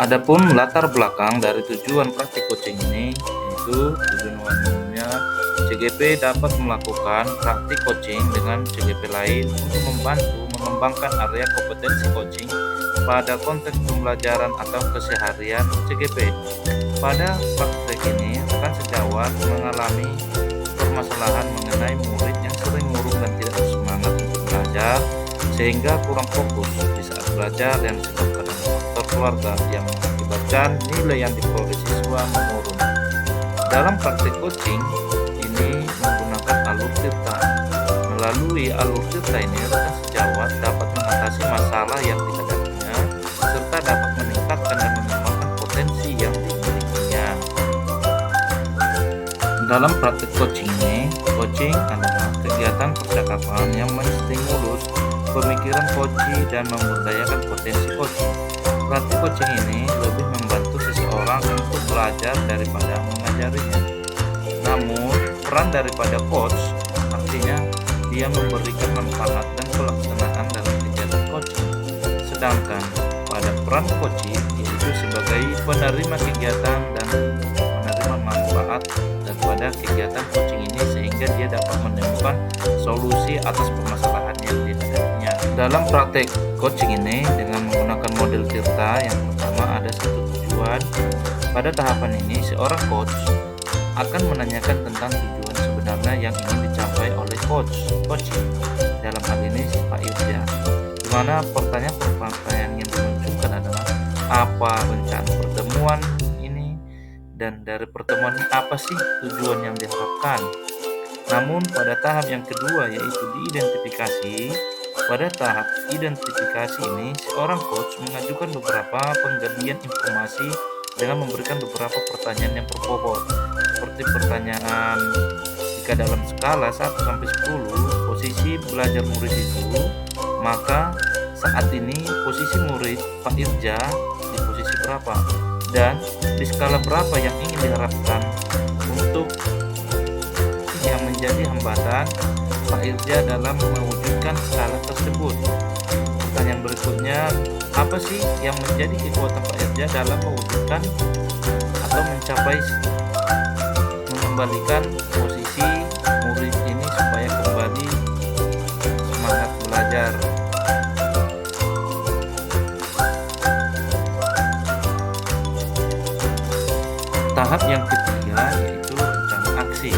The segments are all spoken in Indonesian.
Adapun latar belakang dari tujuan praktik coaching ini, yaitu tujuan umumnya CGP dapat melakukan praktik coaching dengan CGP lain untuk membantu mengembangkan area kompetensi coaching pada konteks pembelajaran atau keseharian CGP. Pada praktik ini, rekan sejawat mengalami permasalahan mengenai murid yang sering murung dan tidak bersemangat untuk belajar, sehingga kurang fokus di saat belajar yang disebabkan faktor keluarga yang mengakibatkan nilai yang diperoleh siswa menurun. Dalam praktik coaching ini menggunakan alur tirta. Melalui alur tirta ini, rekan sejawat dapat mengatasi masalah yang dihadapinya serta dapat meningkatkan dan mengembangkan potensi yang dimilikinya. Dalam praktik coaching ini, coaching adalah kegiatan percakapan yang menstimulus pemikiran coach dan memberdayakan potensi coach. Praktik coaching ini lebih membantu seseorang untuk belajar daripada mengajarinya. Namun, peran daripada coach artinya dia memberikan manfaat dan pelaksanaan dalam kegiatan coaching. Sedangkan pada peran coach yaitu sebagai penerima kegiatan dan menerima manfaat daripada kegiatan coaching ini sehingga dia dapat menemukan solusi atas permasalahan yang dihadapinya. Dalam praktek coaching ini dengan menggunakan model tirta, yang pertama ada satu tujuan. Pada tahapan ini seorang coach akan menanyakan tentang tujuan sebenarnya yang ingin dicapai oleh coaching. Dalam hal ini si Pak Irja, di mana pertanyaan yang dimunculkan adalah apa rencana pertemuan ini dan dari pertemuan ini apa sih tujuan yang diharapkan. Namun pada tahap yang kedua yaitu diidentifikasi. Pada tahap identifikasi ini seorang coach mengajukan beberapa penggajian informasi dengan memberikan beberapa pertanyaan yang berbobot. Seperti pertanyaan, jika dalam skala 1 sampai 10 posisi belajar murid itu, maka saat ini posisi murid Pak Irja di posisi berapa? Dan di skala berapa yang ingin diharapkan untuk yang menjadi hambatan Pak Irja dalam mewujudkan skala tersebut. Pertanyaan berikutnya, apa sih yang menjadi kekuatan Pak Irja dalam mewujudkan atau mencapai mengembalikan posisi murid ini supaya kembali semangat belajar. Tahap yang ketiga yaitu rencana aksi.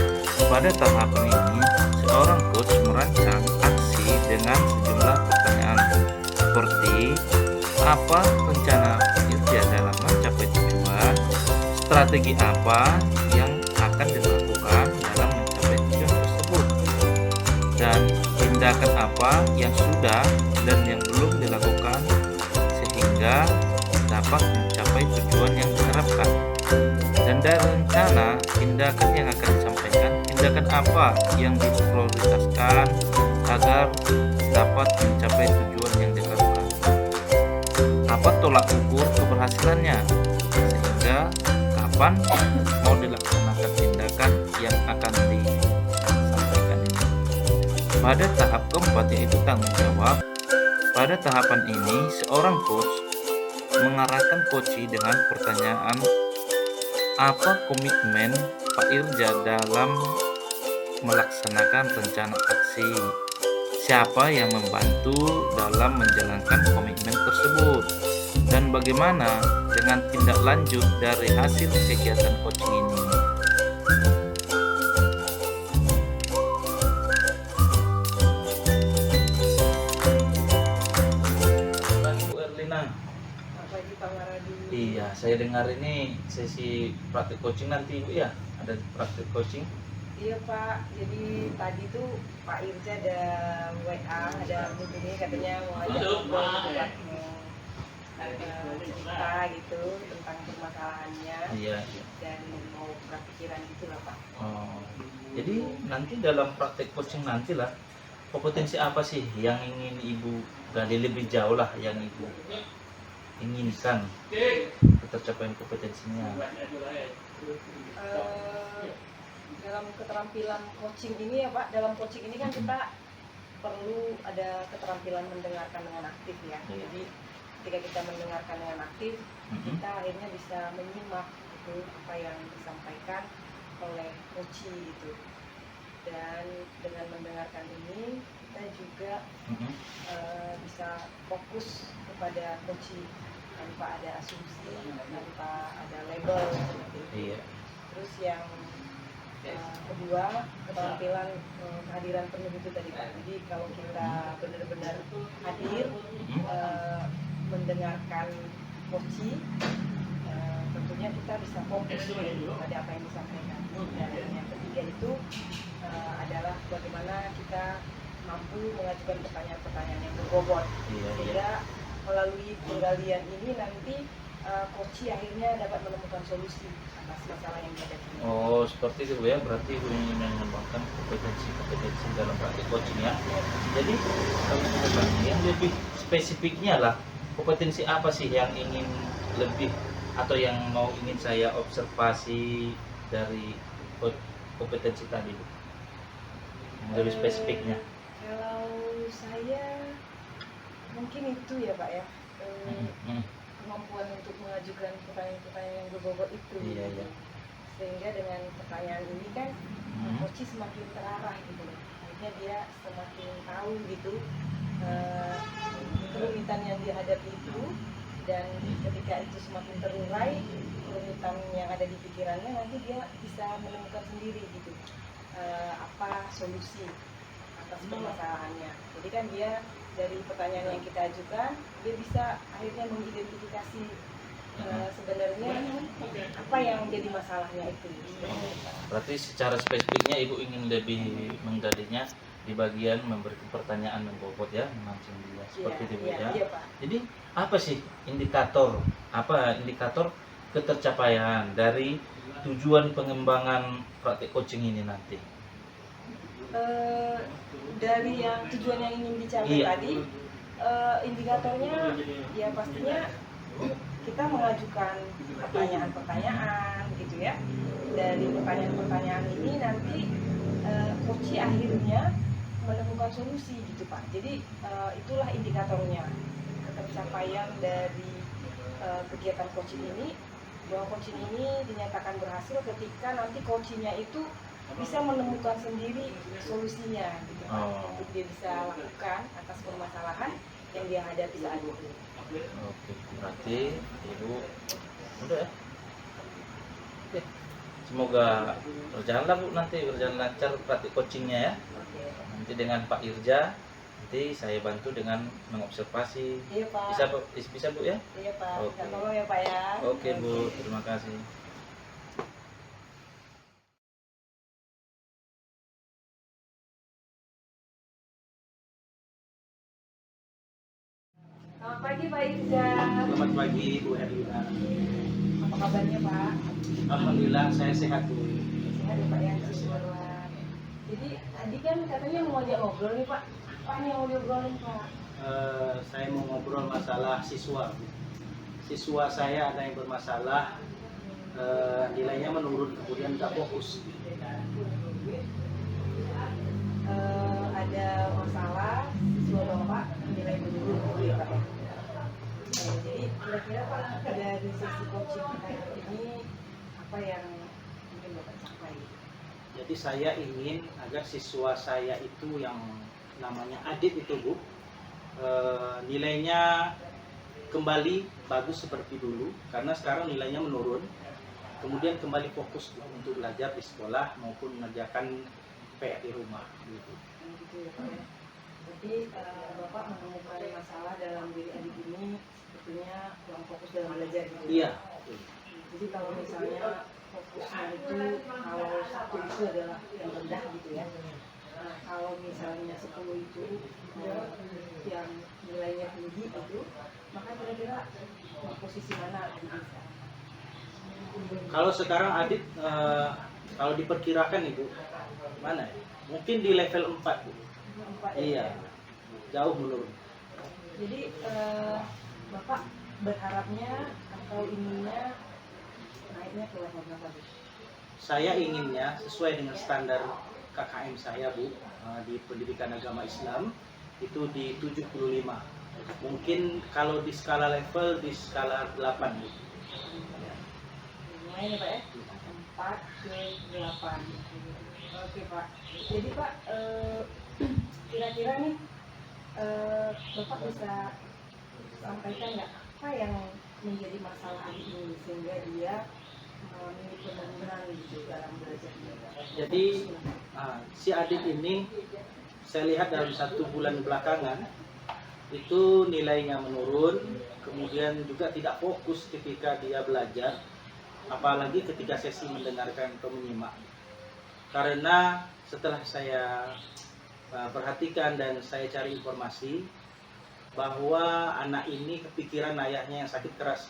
Pada tahap ini, seorang coach merancang aksi dengan sejumlah pertanyaan seperti apa rencana kerja dalam mencapai tujuan, strategi apa yang akan dilakukan dalam mencapai tujuan tersebut, dan tindakan apa yang sudah dan yang belum dilakukan sehingga dapat mencapai tujuan yang diharapkan. Dan dari rencana tindakan yang akan disampaikan, tindakan apa yang diprioritaskan agar dapat mencapai tujuan yang diharapkan, apa tolak ukur keberhasilannya, sehingga kapan mau dilaksanakan tindakan yang akan disampaikan ini. Pada tahap keempat yaitu tanggung jawab. Pada tahapan ini seorang coach mengarahkan coach dengan pertanyaan, apa komitmen Pak Irja dalam melaksanakan rencana aksi? Siapa yang membantu dalam menjalankan komitmen tersebut? Dan bagaimana dengan tindak lanjut dari hasil kegiatan coaching ini? Ibu Erlina. Iya, saya dengar ini sesi praktik coaching nanti Ibu ya? Ada praktik coaching? Iya Pak, jadi tadi tuh Pak Irja ada WA, ada hubungi katanya mau ajak ngobrol cerita gitu tentang permasalahannya. Iya. Dan mau praktikiran gitu lah Pak. Oh, jadi nanti dalam praktik coaching nanti lah, kompetensi apa sih yang ingin Ibu gali lebih jauh lah, yang Ibu inginkan tercapaian kompetensinya? Dalam keterampilan coaching ini ya Pak, dalam coaching ini kan kita perlu ada keterampilan mendengarkan dengan aktif ya. Jadi ketika kita mendengarkan dengan aktif, kita akhirnya bisa menyimak itu apa yang disampaikan oleh coach itu. Dan dengan mendengarkan ini kita juga bisa fokus kepada coach tanpa ada asumsi, tanpa ada label seperti itu. Iya. Terus yang kedua, keterampilan kehadiran penuh itu tadi Pak. Jadi kalau kita benar-benar hadir, mendengarkan coach, tentunya kita bisa fokus pada apa yang disampaikan. Dan yang ketiga itu adalah bagaimana kita mampu mengajukan pertanyaan-pertanyaan yang berbobot, sehingga melalui penggalian ini nanti coach akhirnya dapat menemukan solusi atas masalah yang dihadapi. Oh, seperti itu Bu ya. Berarti Bu ingin mengembangkan kompetensi dalam praktik coaching ya. Jadi kalau misalkan yang lebih spesifiknya lah, kompetensi apa sih yang ingin lebih atau yang ingin saya observasi dari kompetensi tadi Bu? Yang lebih spesifiknya. Kalau saya mungkin itu ya Pak ya. Kemampuan untuk mengajukan pertanyaan-pertanyaan yang berbobot itu. Iya, iya. Sehingga dengan pertanyaan ini kan coach semakin terarah gitu. Akhirnya dia semakin tahu gitu kerumitan yang dihadapi itu, dan ketika itu semakin terurai kerumitan yang ada di pikirannya, nanti dia bisa menemukan sendiri gitu apa solusi atas permasalahannya. Jadi kan dia dari pertanyaan yang kita ajukan, dia bisa akhirnya mengidentifikasi sebenarnya apa yang menjadi masalahnya itu. Berarti secara spesifiknya Ibu ingin lebih menggalinya di bagian memberikan pertanyaan yang bobot ya, memancing dia seperti itu Bu ya. Iya, Pak. Jadi apa sih indikator ketercapaian dari tujuan pengembangan praktik coaching ini nanti? Dari yang tujuan yang ingin dicapai tadi, indikatornya ya pastinya kita mengajukan pertanyaan-pertanyaan gitu ya. Dari pertanyaan-pertanyaan ini nanti coach akhirnya menemukan solusi gitu Pak. Jadi itulah indikatornya ketercapaian dari kegiatan coaching ini, bahwa coaching ini dinyatakan berhasil ketika nanti coachingnya itu bisa menemukan sendiri solusinya gitu Pak. Untuk dia bisa lakukan atas permasalahan yang dia hadapi saat itu. Oke, berarti Ibu udah ya. Oke. Semoga berjalan Bu, nanti berjalan lancar praktik coachingnya ya. Nanti dengan Pak Irja, nanti saya bantu dengan mengobservasi. Iya Pak. Bisa Bu ya? Iya Pak. Oke. Tolong ya Pak ya. Oke Bu, terima kasih. Selamat pagi Pak Irja. Selamat pagi Bu Herlina. Apa kabarnya Pak? Alhamdulillah saya sehat Bu. Sehat ya Pak ya. Syukurlah. Jadi tadi kan katanya mau ajak ngobrol nih Pak. Apa nih yang mau diobrolin Pak? Saya mau ngobrol masalah siswa Bu. Siswa saya ada yang bermasalah, nilainya menurun kemudian nggak fokus. Ada masalah siswa Bapak nilai menurun gitu ya Pak ya. Jadi kira-kira Pak dari sisi coaching kita ini apa yang mungkin Bapak capai? Jadi saya ingin agar siswa saya itu yang namanya Adit itu Bu, nilainya kembali bagus seperti dulu, karena sekarang nilainya menurun. Kemudian kembali fokus Bu, untuk belajar di sekolah maupun mengerjakan PR di rumah gitu. Gitu ya Pak ya. Berarti Bapak menemukan masalah dalam diri adik ini sebetulnya kurang fokus dalam belajar gitu. Iya. Jadi kalau misalnya fokusnya itu kalau 1 itu adalah yang rendah gitu ya. Nah, kalau misalnya 10 itu yang nilainya tinggi itu, maka kira-kira di posisi mana Adit bisa? Kalau sekarang Adit kalau diperkirakan Ibu mana ya? Mungkin di level 4 Bu. Iya. Jauh menurun. Jadi Bapak berharapnya atau inginnya naiknya ke level berapa Bu? Saya inginnya sesuai dengan standar KKM saya Bu, di pendidikan agama Islam itu di 75. Mungkin kalau di skala level di skala 8 Bu. Lumayan ya Pak ya, 4 ke 8. Oke Pak, jadi Pak kira-kira nih Bapak bisa sampaikan nggak apa yang menjadi masalah adik ini sehingga dia mengalami penurunan gitu dalam belajar. Jadi si Adit ini saya lihat dalam 1 bulan belakangan itu nilainya menurun, kemudian juga tidak fokus ketika dia belajar, apalagi ketika sesi mendengarkan atau menyimak. Karena setelah saya perhatikan dan saya cari informasi bahwa anak ini kepikiran ayahnya yang sakit keras.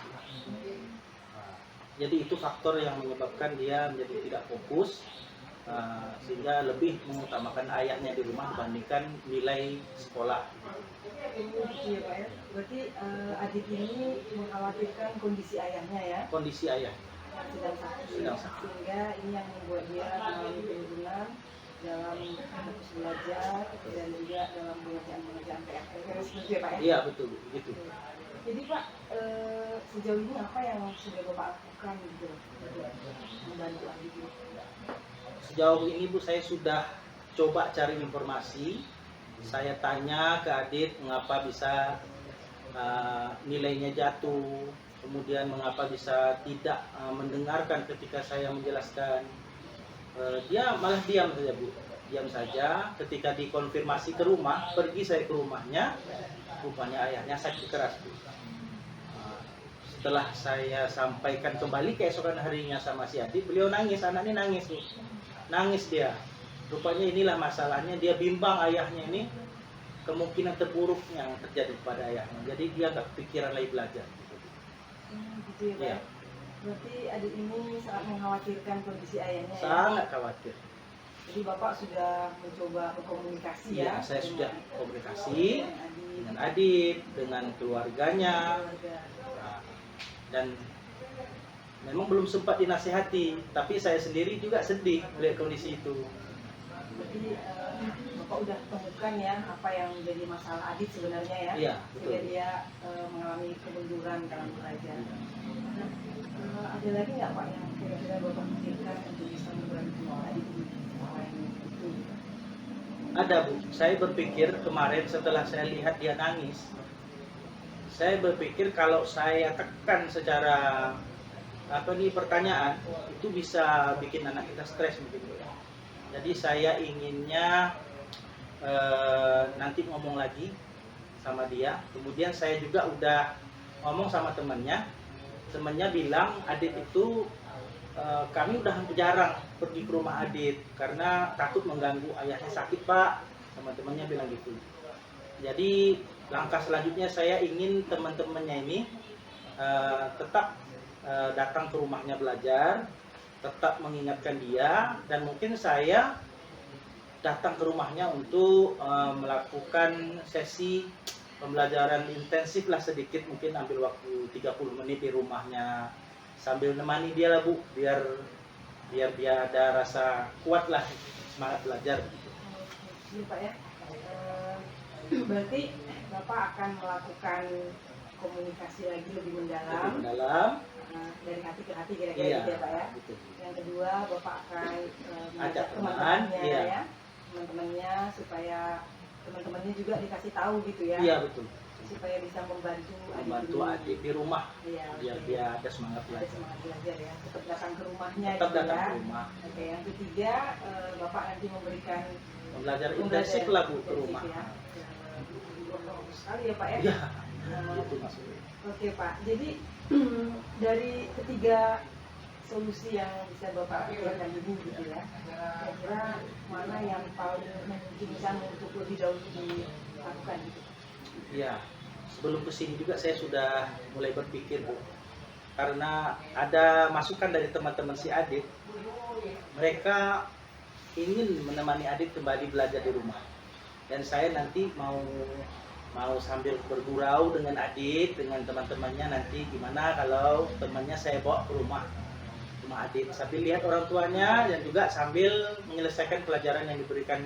Jadi itu faktor yang menyebabkan dia menjadi tidak fokus, sehingga lebih mengutamakan ayahnya di rumah dibandingkan nilai sekolah. Iya Pak ya, berarti Adit ini mengkhawatirkan kondisi ayahnya ya, Kondisi ayah yang sedang sakit, sehingga ini yang membuat dia mengalami penurunan dalam fokus belajar dan juga dalam pengerjaan PR. Seperti ya Pak ya? Iya betul, gitu. Jadi Pak, sejauh ini apa yang sudah Bapak lakukan gitu untuk membantu Adit ini? Sejauh ini Bu, saya sudah coba cari informasi. Saya tanya ke Adit mengapa bisa nilainya jatuh, kemudian mengapa bisa tidak mendengarkan ketika saya menjelaskan. Dia malah diam saja Bu, diam saja. Ketika dikonfirmasi ke rumah, pergi saya ke rumahnya, rupanya ayahnya sakit keras Bu. Setelah saya sampaikan kembali keesokan harinya sama si Adit, beliau nangis, anaknya nangis Bu. Nangis dia. Rupanya inilah masalahnya, dia bimbang ayahnya ini kemungkinan terburuk yang terjadi pada ayahnya. Jadi dia nggak kepikiran lagi belajar. Gitu ya Pak. Ya. Berarti Adit ini sangat mengkhawatirkan kondisi ayahnya ya? Sangat khawatir. Jadi Bapak sudah mencoba berkomunikasi ya? Saya dengan- sudah komunikasi Adit, dengan Adit, dengan keluarganya, keluarga. dan memang belum sempat dinasihati. Tapi saya sendiri juga sedih melihat kondisi itu. Jadi Bapak udah temukan ya apa yang menjadi masalah Adit sebenarnya ya? Iya, Sehingga betul. dia mengalami kemunduran dalam belajar. Nah, ada lagi nggak Pak yang kira-kira Bapak pikirkan untuk bisa membantu Adit ini? Selain itu? Ada Bu, saya berpikir kemarin setelah saya lihat dia nangis, saya berpikir kalau saya tekan secara pertanyaan itu bisa bikin anak kita stres mungkin Bu. Jadi saya inginnya nanti ngomong lagi sama dia. Kemudian saya juga udah ngomong sama temannya bilang Adit itu kami udah hampir jarang pergi ke rumah Adit karena takut mengganggu ayahnya sakit Pak. Teman-temannya bilang gitu. Jadi langkah selanjutnya saya ingin teman-temannya ini tetap datang ke rumahnya belajar, tetap mengingatkan dia, dan mungkin saya datang ke rumahnya untuk melakukan sesi pembelajaran intensif lah sedikit, mungkin ambil waktu 30 menit di rumahnya sambil nemani dia lah Bu, biar dia ada rasa kuat lah semangat belajar. Iya Pak ya. Berarti Bapak akan melakukan komunikasi lagi lebih mendalam. Dari hati ke hati kira-kira Iya, gitu ya Pak ya. betul. Yang kedua Bapak akan mengajak Ajak teman, teman-temannya iya. ya, teman-temannya supaya teman-temannya juga dikasih tahu gitu ya, Iya betul. supaya bisa membantu Membantu Adit di rumah Iya, biar oke. dia ada semangat Ada belajar. semangat belajar ya, tetap datang ke rumahnya Tetap gitu datang ya. ke rumah. Oke, yang ketiga Bapak nanti memberikan Belajar intensif lah Bu ke rumah. ya. Bagus sekali ya Pak ya. Iya, Eh, itu maksudnya. Oke Pak, jadi dari ketiga solusi yang bisa Bapak pikirkan ini gitu ya, kira-kira mana yang paling memungkinkan untuk lebih dahulu dilakukan gitu? Iya, sebelum kesini juga saya sudah mulai berpikir Bu, karena ada masukan dari teman-teman si Adit, mereka ingin menemani Adit kembali belajar di rumah, dan saya nanti mau sambil bergurau dengan Adit, dengan teman-temannya nanti gimana kalau temannya saya bawa ke rumah Adit sambil lihat orang tuanya dan juga sambil menyelesaikan pelajaran yang diberikan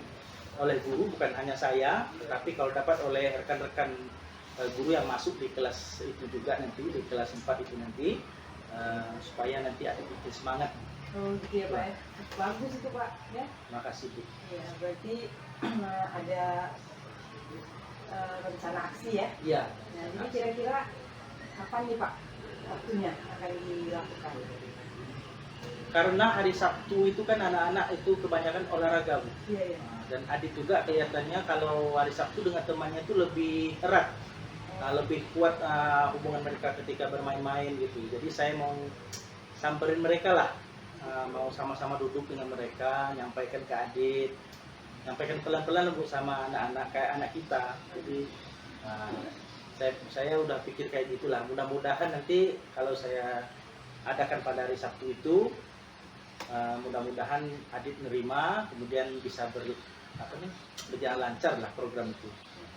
oleh guru, bukan hanya saya tetapi kalau dapat oleh rekan-rekan guru yang masuk di kelas itu juga nanti, di kelas 4 itu nanti, supaya nanti ada bikin semangat. Oh gitu ya Pak ya. Bagus itu Pak ya. Makasih Bu. Ya berarti ada rencana aksi ya. Iya. Nah jadi kira-kira kapan nih Pak waktunya akan dilakukan? Karena hari Sabtu itu kan anak-anak itu kebanyakan olahraga Bu. Iya ya. Dan Adit juga kelihatannya kalau hari Sabtu dengan temannya itu lebih erat, lebih kuat hubungan mereka ketika bermain-main gitu. Jadi saya mau samperin mereka lah, mau sama-sama duduk dengan mereka, nyampaikan ke Adit, nyampaikan pelan-pelan Bu sama anak-anak kayak anak kita. Jadi saya udah pikir kayak gitulah. Mudah-mudahan nanti kalau saya adakan pada hari Sabtu itu, mudah-mudahan Adit nerima, kemudian bisa berjalan lancar lah program itu.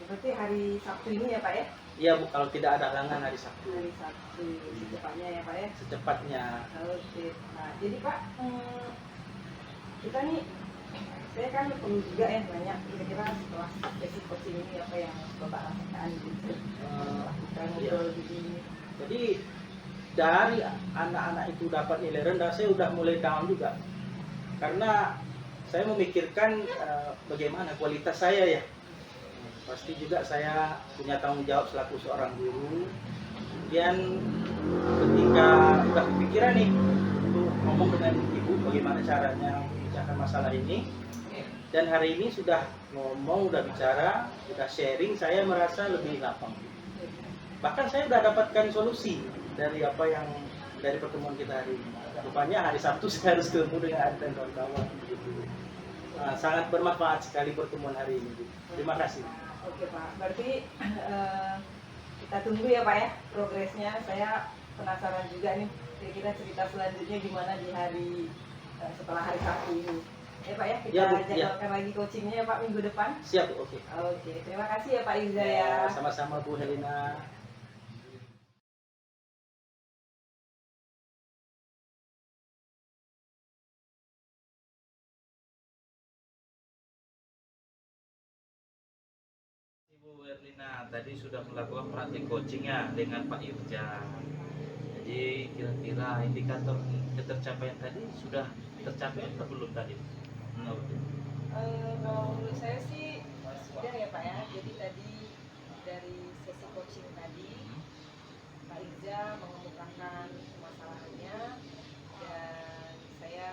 Berarti hari Sabtu ini ya Pak ya? Iya Bu, kalau tidak ada halangan hari Sabtu. Hari Sabtu secepatnya ya Pak ya? Secepatnya. Oke. Nah jadi Pak, kita nih, saya kan perlu juga ya banyak kira-kira setelah sesi coaching ini apa yang Bapak rasakan gitu, lakukan ngobrol begini. Jadi dari anak-anak itu dapat nilai rendah, saya udah mulai down juga. Karena saya memikirkan bagaimana kualitas saya ya. Pasti juga saya punya tanggung jawab selaku seorang guru. Kemudian ketika udah kepikiran nih untuk ngomong dengan ibu bagaimana caranya membicarakan masalah ini, dan hari ini sudah ngomong, udah bicara, udah sharing, saya merasa lebih lapang. Bahkan saya udah dapatkan solusi dari apa yang dari pertemuan kita hari ini. Rupanya hari Sabtu saya harus ketemu dengan Adit dan kawan-kawan. Sangat bermanfaat sekali pertemuan hari ini. Terima kasih. Oke Pak, berarti kita tunggu ya Pak ya progresnya. Saya penasaran juga nih kira-kira cerita selanjutnya gimana di hari setelah hari Sabtu ini. Ya Pak ya, kita Ya, Bu, jadwalkan lagi coachingnya ya Pak minggu depan. Siap, oke. Oke, terima kasih ya Pak Irza ya. Sama-sama Bu Helena. Ibu Erlina tadi sudah melakukan praktik coachingnya dengan Pak Irja. Jadi kira-kira indikator ketercapaian tadi sudah tercapai atau belum tadi? Kalau menurut saya sih sudah ya Pak ya. Jadi tadi dari sesi coaching tadi Pak Irza mengemukakan masalahnya dan saya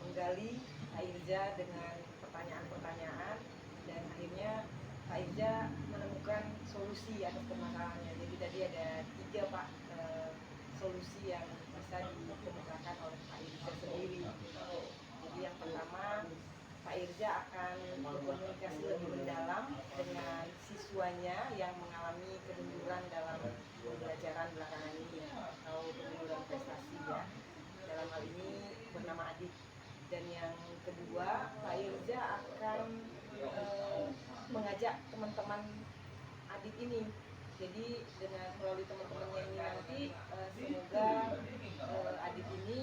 menggali Pak Irza dengan pertanyaan-pertanyaan dan akhirnya Pak Irza menemukan solusi atas permasalahannya. Jadi tadi ada 3 Pak solusi yang bisa dikemukakan oleh Pak Irza sendiri. Jadi yang pertama, Pak Irza akan berkomunikasi lebih mendalam dengan siswanya yang mengalami kemunduran dalam pembelajaran belakangan ini atau kemunduran prestasi ya. Dalam hal ini bernama Adit. Dan yang kedua, Pak Irza akan mengajak teman-teman Adit ini. Jadi dengan melalui teman-temannya ini nanti semoga Adit ini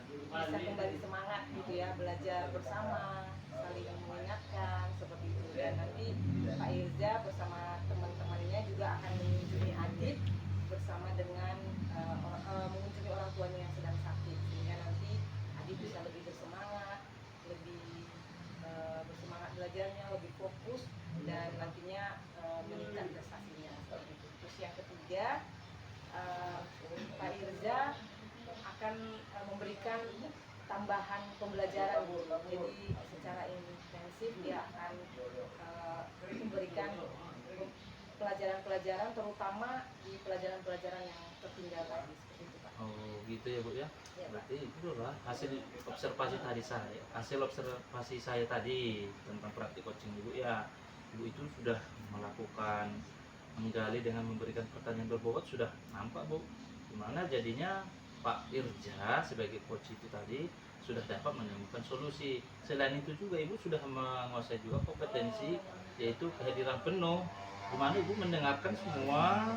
bisa kembali semangat gitu ya, belajar bersama, saling mengingatkan seperti itu. Dan nanti Pak Irza bersama teman-temannya juga akan mengunjungi Adit bersama dengan mengunjungi orang tuanya yang sedang sakit, sehingga nanti Adit bisa lebih bersemangat, lebih bersemangat belajarnya, lebih fokus dan nantinya meningkat prestasinya. Terus yang ketiga, Pak Irza akan memberikan tambahan pembelajaran, jadi secara intensif dia akan memberikan pelajaran-pelajaran, terutama di pelajaran-pelajaran yang tertinggal tadi seperti itu Pak. Oh gitu ya Bu ya. Ya, Pak. Berarti itu lah hasil observasi tadi saya. Hasil observasi saya tadi tentang praktik coaching Ibu ya. Ibu itu sudah melakukan menggali dengan memberikan pertanyaan berbobot, sudah nampak Bu. Gimana jadinya Pak Irja sebagai coach itu tadi sudah dapat menemukan solusi. Selain itu juga Ibu sudah menguasai juga kompetensi, yaitu kehadiran penuh, di mana Ibu mendengarkan semua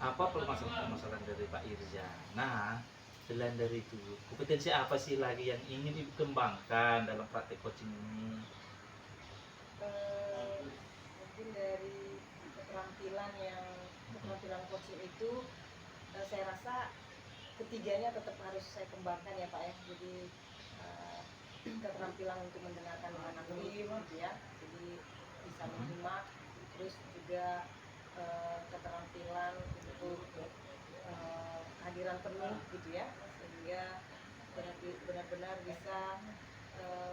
apa permasalahan dari Pak Irja. Nah, selain dari itu, kompetensi apa sih lagi yang ingin Ibu kembangkan dalam praktek coaching ini? Mungkin dari keterampilan yang keterampilan coaching itu saya rasa ketiganya tetap harus saya kembangkan ya Pak ya. Jadi keterampilan untuk mendengarkan dengan aktif gitu ya, jadi bisa menyimak, terus juga keterampilan untuk kehadiran penuh gitu ya, sehingga benar-benar bisa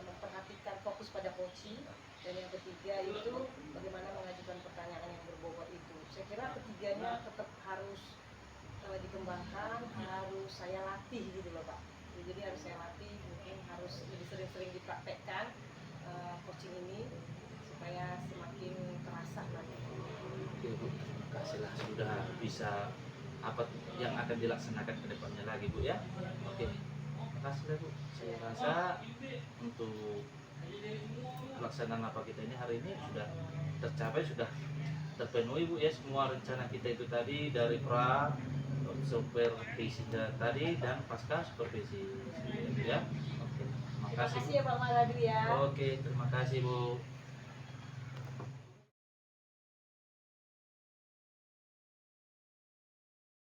memperhatikan fokus pada coaching. Dan yang ketiga itu bagaimana mengajukan pertanyaan yang berbobot itu. Saya kira ketiganya tetap harus dikembangkan, harus saya latih gitu loh Pak. Jadi harus saya latih, mungkin harus lebih sering-sering dipraktekkan coaching ini supaya semakin terasa lagi. Oke Bu, terima kasih lah sudah bisa apa yang akan dilaksanakan ke depannya lagi Bu ya. Oke, terima kasih lah Bu. Saya rasa untuk pelaksanaan apa kita ini hari ini sudah tercapai, sudah terpenuhi Bu ya, semua rencana kita itu tadi dari pra supervisi tadi dan pasca supervisi ya. Oke, terima Terima kasih kasih Bu. ya Pak Maladu ya. Oke, terima kasih Bu.